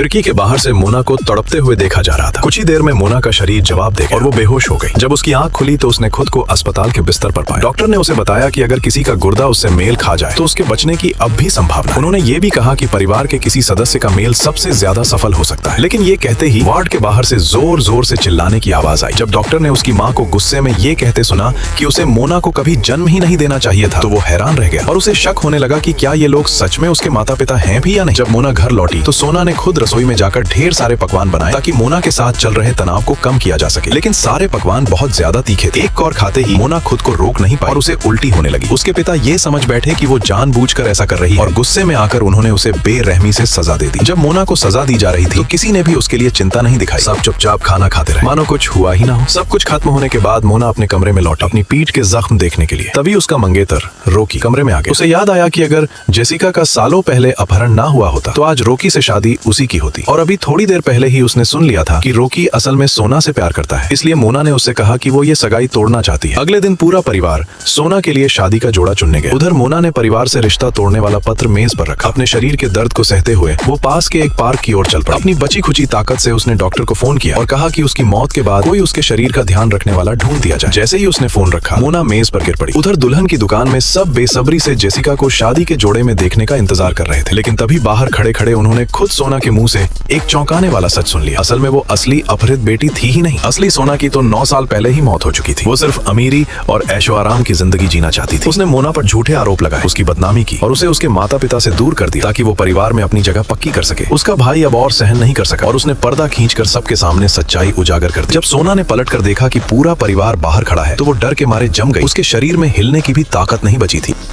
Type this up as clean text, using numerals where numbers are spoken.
खिड़की के बाहर से मोना को तड़पते हुए देखा जा रहा था। कुछ ही देर में मोना का शरीर जवाब दे गया और वो बेहोश हो गई। जब उसकी आंख खुली तो उसने खुद को अस्पताल के बिस्तर पर पाया। डॉक्टर ने उसे बताया कि अगर किसी का गुर्दा उससे मेल खा जाए तो उसके बचने की अब भी संभावना है। उन्होंने ये भी कहा कि परिवार के किसी सदस्य का मेल सबसे ज्यादा सफल हो सकता है। लेकिन ये कहते ही वार्ड के बाहर से जोर जोर से चिल्लाने की आवाज आई। जब डॉक्टर ने उसकी माँ को गुस्से में ये कहते सुना कि उसे मोना को कभी जन्म ही नहीं देना चाहिए था तो वो हैरान रह गया और उसे शक होने लगा कि क्या ये लोग सच में उसके माता पिता हैं भी या नहीं। जब मोना घर लौटी तो सोना ने खुद रसोई में जाकर ढेर सारे पकवान बनाए ताकि मोना के साथ चल रहे तनाव को कम किया जा सके। लेकिन सारे पकवान बहुत ज्यादा तीखे थे। एक कौर खाते ही मोना खुद को रोक नहीं पाई और उसे उल्टी होने लगी। उसके पिता ये समझ बैठे कि वो जानबूझकर ऐसा कर रही है और गुस्से में आकर उन्होंने उसे बेरहमी से सजा दे दी। जब मोना को सजा दी जा रही थी तो किसी ने भी उसके लिए चिंता नहीं दिखाई। सब चुपचाप खाना खाते रहे मानो कुछ हुआ ही ना हो। सब कुछ खत्म होने के बाद मोना अपने कमरे में लौटी अपनी पीठ के जख्म देखने के लिए। तभी उसका मंगेतर रोकी कमरे में आ गया। उसे याद आया कि अगर जेसिका का सालों पहले अपहरण ना हुआ होता तो आज रोकी से शादी उसी की होती। और अभी थोड़ी देर पहले ही उसने सुन लिया था कि रोकी असल में सोना से प्यार करता है। इसलिए मोना ने उससे कहा कि वो ये सगाई तोड़ना चाहती है। अगले दिन पूरा परिवार सोना के लिए शादी का जोड़ा चुनने गया। उधर मोना ने परिवार से रिश्ता तोड़ने वाला पत्र मेज पर रखा। अपने शरीर के दर्द को सहते हुए वो पास के एक पार्क की ओर चल पड़ा। अपनी बची खुची ताकत से उसने डॉक्टर को फोन किया और कहा कि उसकी मौत के बाद कोई उसके शरीर का ध्यान रखने वाला ढूंढ दिया जाए। जैसे ही उसने फोन रखा मोना मेज पर गिर पड़ी। उधर दुल्हन की दुकान में सब बेसब्री से जेसिका को शादी के जोड़े में देखने का इंतजार कर रहे थे। लेकिन तभी बाहर खड़े खड़े उन्होंने खुद सोना के मुंह से एक चौंकाने वाला सच सुन लिया। असल में वो असली अपहृत बेटी थी ही नहीं। असली सोना की तो 9 साल पहले ही मौत हो चुकी थी। वो सिर्फ अमीरी और ऐशो आराम की जिंदगी जीना चाहती थी। उसने मोना पर झूठे आरोप लगाए, उसकी बदनामी की और उसे उसके माता पिता से दूर कर दिया ताकि वो परिवार में अपनी जगह पक्की कर सके। उसका भाई अब और सहन नहीं कर सका और उसने पर्दा खींचकर सबके सामने सच्चाई उजागर कर दी। जब सोना ने पलटकर देखा कि पूरा परिवार बाहर खड़ा है तो वो डर के मारे जम गई। उसके शरीर में हिलने की भी ताकत नहीं बची थी।